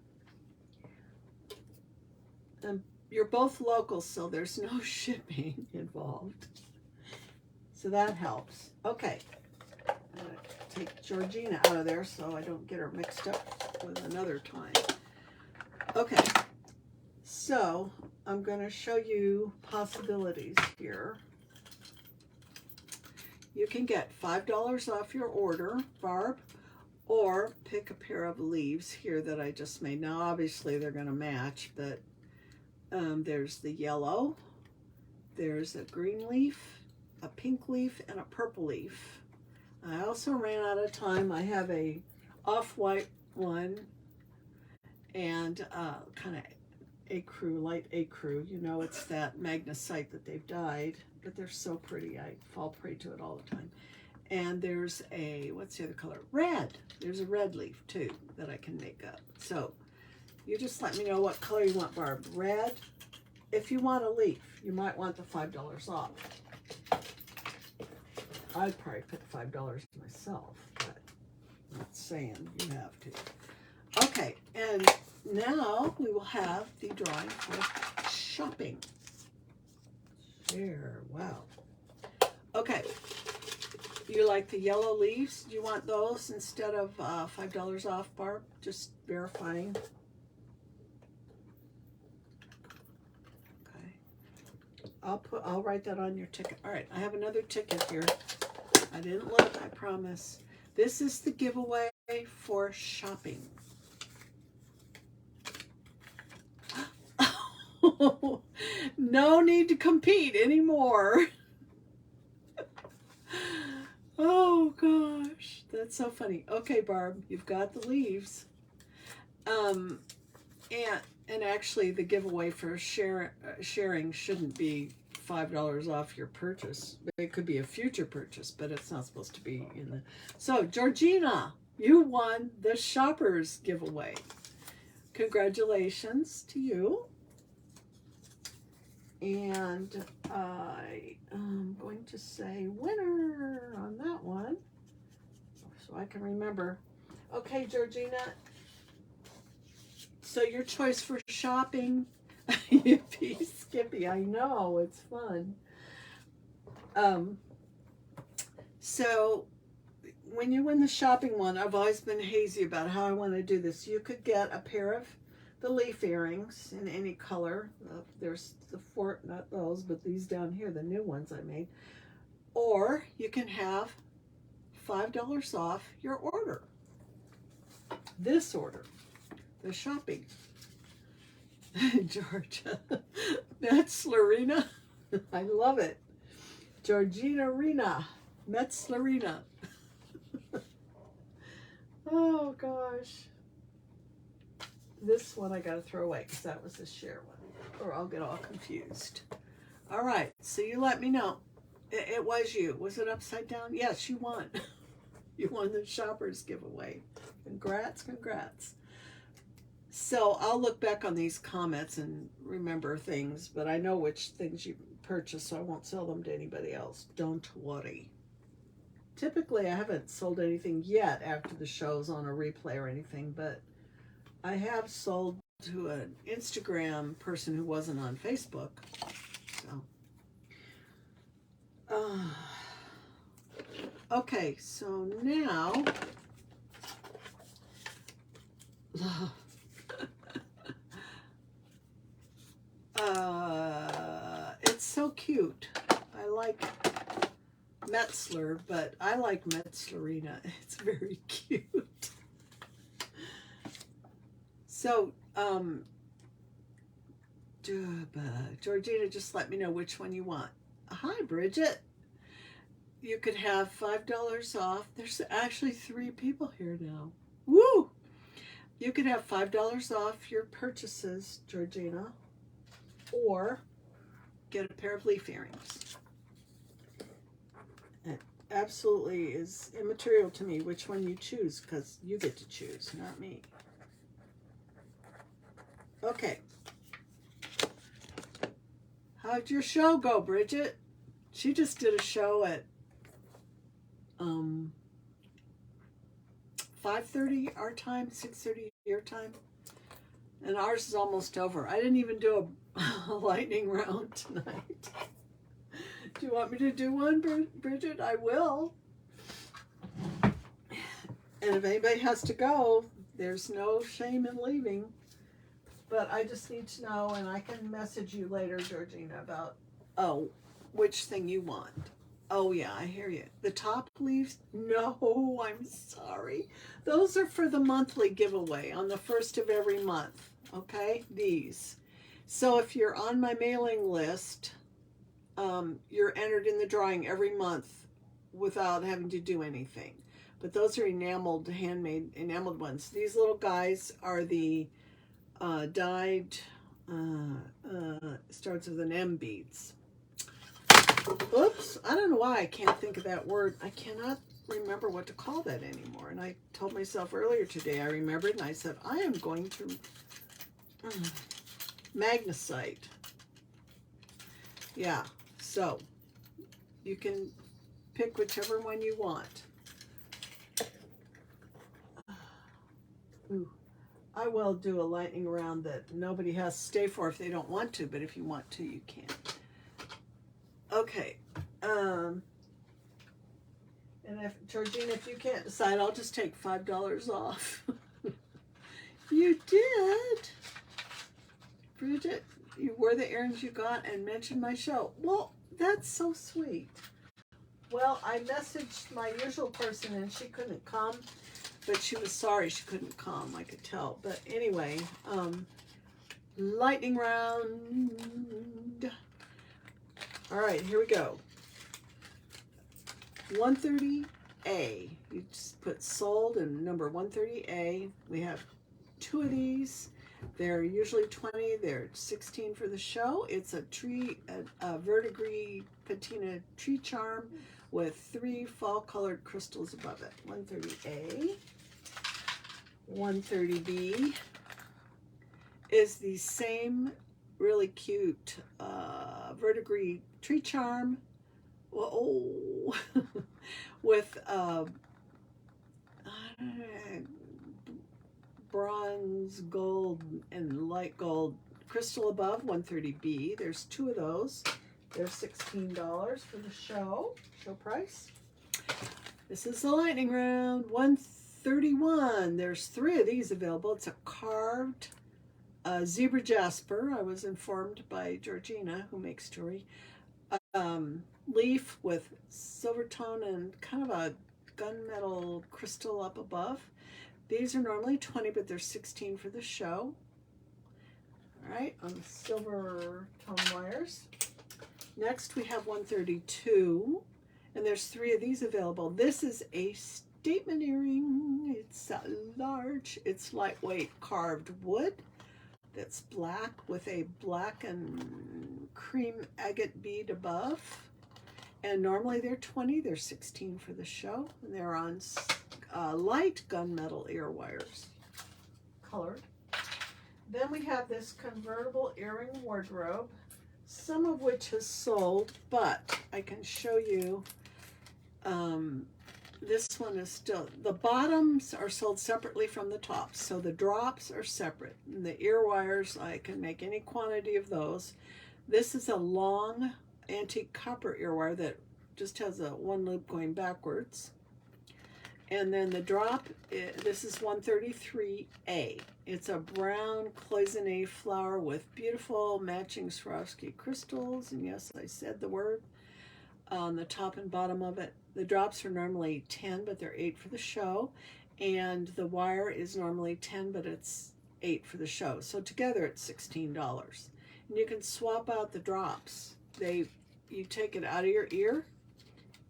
And you're both local, so there's no shipping involved. So that helps. Okay. I'm going to take Georgina out of there so I don't get her mixed up with another time. Okay. So I'm going to show you possibilities here. You can get $5 off your order, Barb, or pick a pair of leaves here that I just made. Now, obviously, they're going to match, but there's the yellow, there's a green leaf, a pink leaf, and a purple leaf. I also ran out of time. I have a off-white one and kind of ecru, light ecru. You know, it's that magnesite that they've dyed, but they're so pretty. I fall prey to it all the time. And there's a, what's the other color? Red. There's a red leaf too that I can make up. So you just let me know what color you want, Barb. Red. If you want a leaf, you might want the $5 off. I'd probably put $5 myself, but I'm not saying you have to. Okay, and now we will have the drawing for shopping. Share, wow. Okay, you like the yellow leaves? Do you want those instead of $5 off, Barb? Just verifying. Okay, I'll write that on your ticket. All right, I have another ticket here. I didn't look, I promise. This is the giveaway for shopping. No need to compete anymore. Oh gosh, that's so funny. Okay, Barb, you've got the leaves. And actually the giveaway for sharing shouldn't be $5 off your purchase. It could be a future purchase, but it's not supposed to be in the... So, Georgina, you won the shoppers giveaway. Congratulations to you. And I am going to say winner on that one so I can remember. Okay, Georgina. So your choice for shopping, Yippee Skippy, I know, it's fun. So when you win the shopping one, I've always been hazy about how I want to do this. You could get a pair of the leaf earrings in any color. There's the four, not those, but these down here, the new ones I made. Or you can have $5 off your order. This order, the shopping. Georgia, Metzlerina. I love it. Georgina Rena, Metzlerina. Oh gosh. This one I gotta throw away because that was the share one, or I'll get all confused. All right, so you let me know. It was you. Was it upside down? Yes, you won. You won the shoppers giveaway. Congrats, congrats. So I'll look back on these comments and remember things, but I know which things you purchased, so I won't sell them to anybody else. Don't worry. Typically, I haven't sold anything yet after the show's on a replay or anything, but I have sold to an Instagram person who wasn't on Facebook. So, okay, so now, it's so cute. I like Metzler, but I like Metzlerina. It's very cute. So, Georgina, just let me know which one you want. Hi, Bridget. You could have $5 off. There's actually 3 people here now. Woo! You could have $5 off your purchases, Georgina, or get a pair of leaf earrings. It absolutely is immaterial to me which one you choose because you get to choose, not me. Okay. How'd your show go, Bridget? She just did a show at 5:30 our time, 6:30 your time. And ours is almost over. I didn't even do a lightning round tonight. Do you want me to do one, Bridget? I will. And if anybody has to go, there's no shame in leaving. But I just need to know, and I can message you later, Georgina, about, which thing you want. Oh, yeah, I hear you. The top leaves? No, I'm sorry. Those are for the monthly giveaway on the first of every month, okay? These. So if you're on my mailing list, you're entered in the drawing every month without having to do anything. But those are enameled, handmade, enameled ones. These little guys are the dyed, starts with an M beads. Oops, I don't know why I can't think of that word. I cannot remember what to call that anymore. And I told myself earlier today, I remembered, and I said, I am going to magnesite. Yeah, so you can pick whichever one you want. Ooh, I will do a lightning round that nobody has to stay for if they don't want to, but if you want to, you can. Okay, and if Georgina, if you can't decide, I'll just take $5 off. You did, Bridget. You wore the earrings you got and mentioned my show. Well, that's so sweet. Well, I messaged my usual person and she couldn't come, but she was sorry she couldn't come. I could tell. But anyway, lightning round. All right, here we go. 130A. You just put sold and number 130A. We have 2 of these. They're usually 20. They're 16 for the show. It's a tree, a verdigris patina tree charm with 3 fall-colored crystals above it. 130A. 130B is the same really cute verdigris tree charm, with bronze, gold, and light gold crystal above. 130B. There's 2 of those. They're $16 for the show price. This is the lightning round. 131. There's 3 of these available. It's a carved zebra jasper. I was informed by Georgina, who makes jewelry. Leaf with silver tone and kind of a gunmetal crystal up above. These are normally 20, but they're 16 for the show. All right, on the silver tone wires. Next, we have 132, and there's 3 of these available. This is a statement earring. It's large. It's lightweight carved wood. That's black with a black and cream agate bead above. And normally they're 20, they're 16 for the show. And they're on light gunmetal ear wires, colored. Then we have this convertible earring wardrobe, some of which has sold, but I can show you. This one is still, the bottoms are sold separately from the tops, so the drops are separate. And the ear wires, I can make any quantity of those. This is a long antique copper ear wire that just has a 1 loop going backwards. And then the drop, this is 133A. It's a brown cloisonne flower with beautiful matching Swarovski crystals. And yes, I said the word. On the top and bottom of it. The drops are normally 10, but they're 8 for the show. And the wire is normally 10, but it's 8 for the show. So together it's $16. And you can swap out the drops. You take it out of your ear,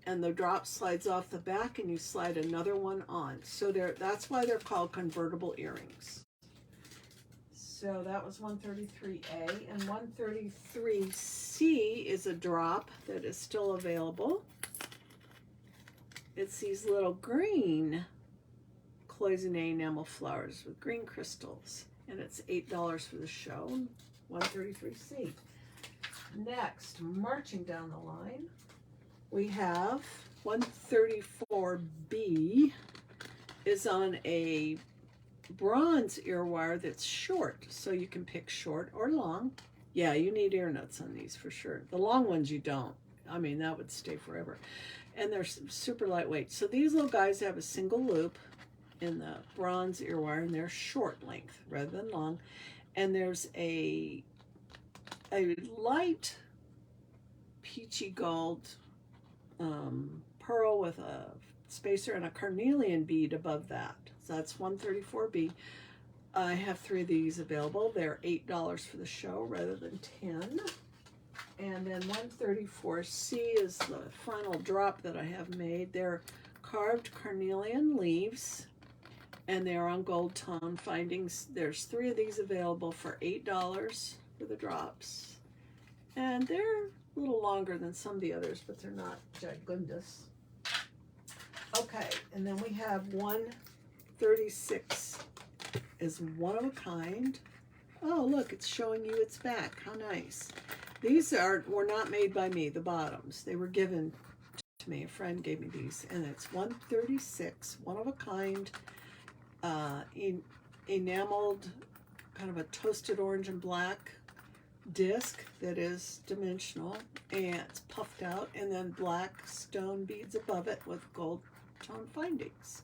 and the drop slides off the back, and you slide another one on. So that's why they're called convertible earrings. So that was 133A, and 133C is a drop that is still available. It's these little green cloisonne enamel flowers with green crystals, and it's $8 for the show. 133C. Next, marching down the line, we have 134B is on a bronze ear wire that's short, so you can pick short or long. Yeah, you need ear nuts on these for sure. The long ones you don't. I mean, that would stay forever. And they're super lightweight. So these little guys have a single loop in the bronze ear wire, and they're short length rather than long. And there's a light peachy gold pearl with a spacer and a carnelian bead above that. So that's 134B. I have 3 of these available. They're $8 for the show rather than 10. And then 134C is the final drop that I have made. They're carved carnelian leaves, and they're on gold tone findings. There's 3 of these available for $8 for the drops. And they're a little longer than some of the others, but they're not gigundous. Okay, and then we have 136 is one of a kind. Oh, look, it's showing you its back. How nice. These were not made by me, the bottoms. They were given to me. A friend gave me these, and it's 136, one of a kind, enameled, kind of a toasted orange and black disc that is dimensional, and it's puffed out, and then black stone beads above it with gold tone findings.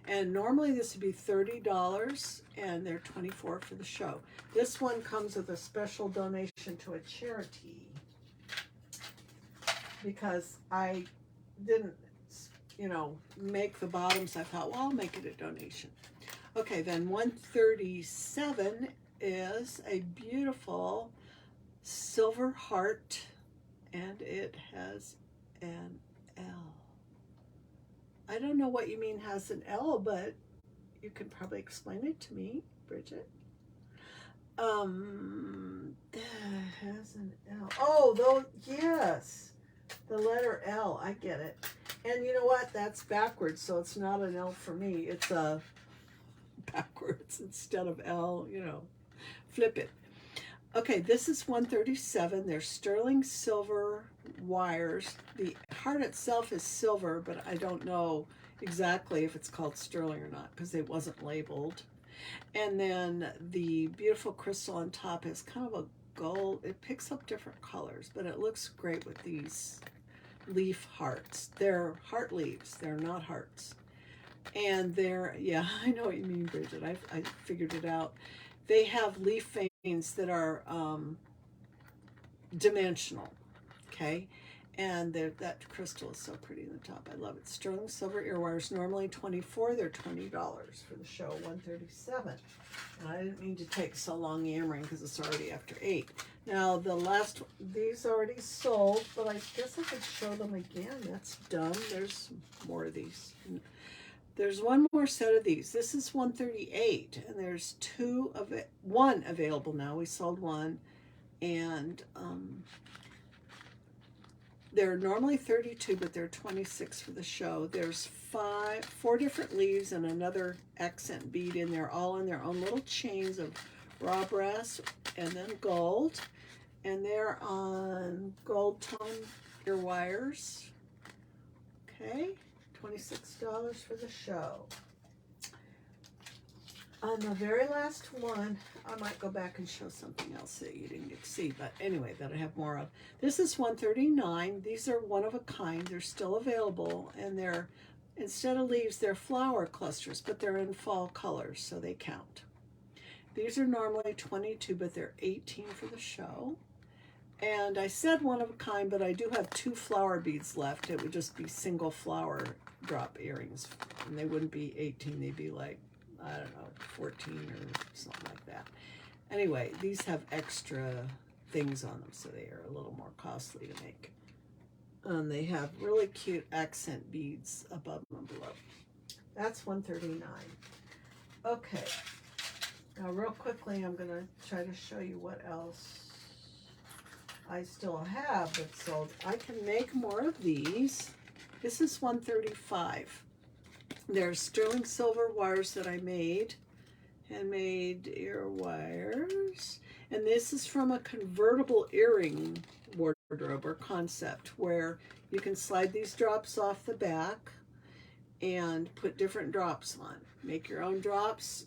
And normally this would be $30, and they're $24 for the show. This one comes with a special donation to a charity because I didn't, make the bottoms. I thought, well, I'll make it a donation. Okay, then 137 is a beautiful silver heart, and it has an L. I don't know what you mean has an L, but you can probably explain it to me, Bridget. That has an L. Oh, though, yes. The letter L, I get it. And you know what? That's backwards, so it's not an L for me. It's a backwards instead of L, flip it. Okay, this is 137. They're sterling silver wires. The heart itself is silver, but I don't know exactly if it's called sterling or not because it wasn't labeled. And then the beautiful crystal on top is kind of a gold. It picks up different colors, but it looks great with these leaf hearts. They're heart leaves. They're not hearts. And they're, yeah, I know what you mean, Bridget. I figured it out. They have leaf veins that are dimensional, okay? And that crystal is so pretty in the top. I love it. Sterling silver ear wires, normally $24. They're $20 for the show, 137. And I didn't mean to take so long yammering because it's already after 8. Now, these already sold, but I guess I could show them again. That's dumb. There's more of these. There's one more set of these. This is 138, and there's one available now. We sold one, and they're normally 32, but they're 26 for the show. There's 4 different leaves and another accent bead in there, all in their own little chains of raw brass and then gold, and they're on gold tone ear wires. Okay. $26 for the show. On the very last one, I might go back and show something else that you didn't get to see, but anyway, that I have more of. This is 139. These are one of a kind. They're still available, and they're, instead of leaves, they're flower clusters, but they're in fall colors, so they count. These are normally 22, but they're 18 for the show. And I said one of a kind, but I do have 2 flower beads left. It would just be single flower drop earrings, and they wouldn't be 18. They'd be like, I don't know, 14 or something like that. Anyway, these have extra things on them, so they are a little more costly to make. They have really cute accent beads above and below. That's 139. Okay. Now, real quickly, I'm going to try to show you what else I still have that's sold. I can make more of these. This is 135. There's sterling silver wires that I made, handmade ear wires, and this is from a convertible earring wardrobe or concept where you can slide these drops off the back and put different drops on. Make your own drops.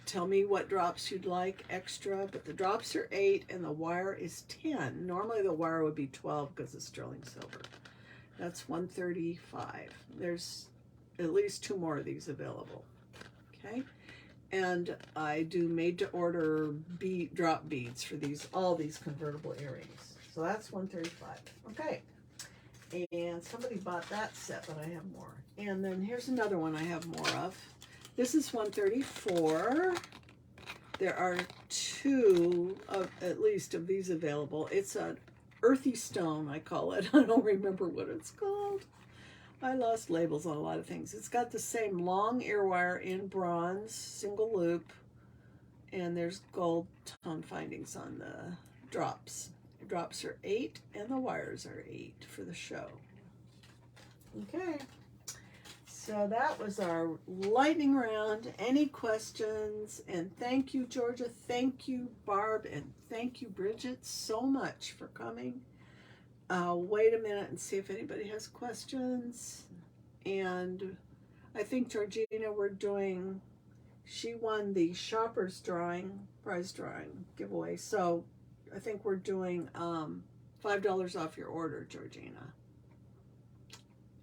Tell me what drops you'd like extra, but the drops are 8 and the wire is 10. Normally the wire would be 12 because it's sterling silver. That's $135. There's at least 2 more of these available. Okay, and I do made to order drop beads for all these convertible earrings. So that's $135. Okay, and somebody bought that set, but I have more. And then here's another one I have more of. This is $134. There are 2 at least of these available. It's an earthy stone, I call it. I don't remember what it's called. I lost labels on a lot of things. It's got the same long ear wire in bronze, single loop, and there's gold tone findings on the drops. The drops are 8 and the wires are 8 for the show. Okay, so that was our lightning round. Any questions? And thank you, Georgia. Thank you, Barb. And thank you, Bridget, so much for coming. Wait a minute and see if anybody has questions. And I think Georgina, she won the shopper's prize drawing giveaway. So I think we're doing $5 off your order, Georgina.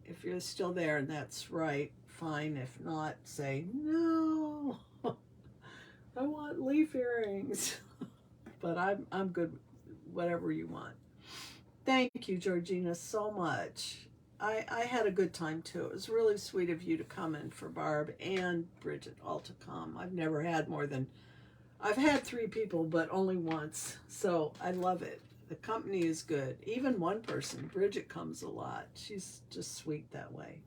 If you're still there and that's right, fine. If not, say, no, I want leaf earrings. But I'm good, whatever you want. Thank you, Georgina, so much. I had a good time too. It was really sweet of you to come in, for Barb and Bridget all to come. I've had 3 people, but only once. So I love it. The company is good. Even one person, Bridget, comes a lot. She's just sweet that way.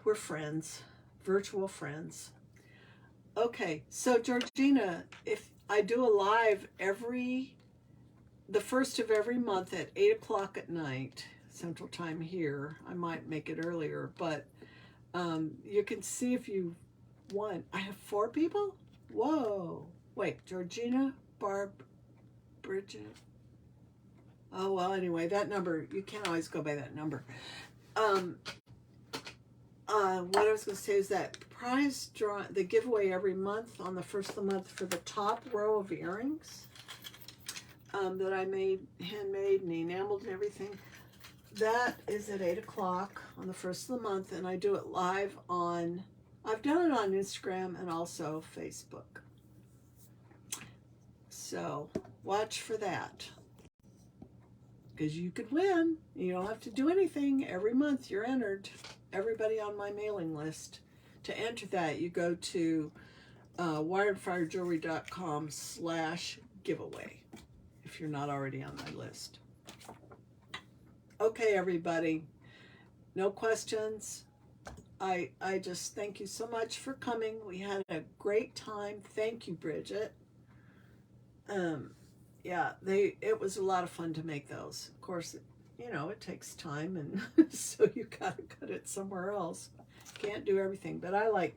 We're friends, virtual friends. Okay, so Georgina, if I do a live the first of every month at 8 o'clock at night, Central Time here. I might make it earlier, but you can see if you want. I have 4 people? Whoa. Wait, Georgina, Barb, Bridget. Oh, well, anyway, that number, you can't always go by that number. What I was going to say is that prize draw, the giveaway every month on the first of the month for the top row of earrings. That I made, handmade and enameled and everything. That is at 8 o'clock on the first of the month, and I do it live I've done it on Instagram and also Facebook. So watch for that, because you could win. You don't have to do anything. Every month you're entered. Everybody on my mailing list. To enter that, you go to wiredfirejewelry.com/giveaway. If you're not already on my list. Okay, everybody. No questions. I just thank you so much for coming. We had a great time. Thank you, Bridget. Yeah, it was a lot of fun to make those. Of course, it takes time, and so you gotta cut it somewhere else. Can't do everything, but I like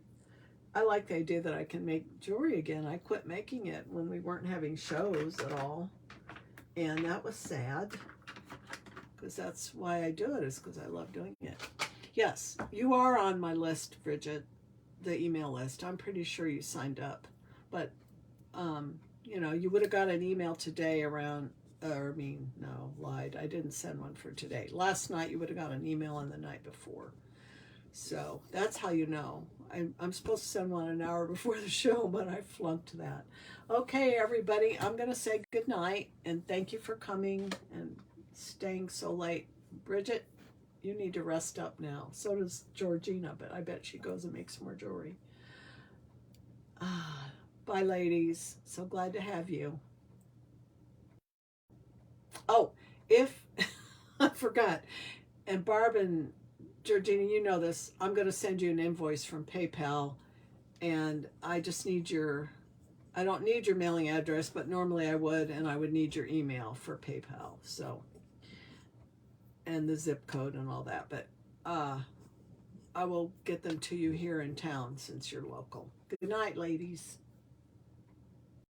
the idea that I can make jewelry again. I quit making it when we weren't having shows at all. And that was sad, because that's why I do it, is because I love doing it. Yes, you are on my list, Bridget, the email list. I'm pretty sure you signed up. But, you would have got an email today around, no, lied. I didn't send one for today. Last night you would have got an email on the night before. So that's how you know. I'm supposed to send one an hour before the show, but I flunked that. Okay, everybody, I'm going to say good night, and thank you for coming and staying so late. Bridget, you need to rest up now. So does Georgina, but I bet she goes and makes more jewelry. Bye, ladies. So glad to have you. Oh, if I forgot, and Barb and Georgina, you know this, I'm going to send you an invoice from PayPal, and I just need I don't need your mailing address, but normally I would, and I would need your email for PayPal, so, and the zip code and all that, but I will get them to you here in town since you're local. Good night, ladies.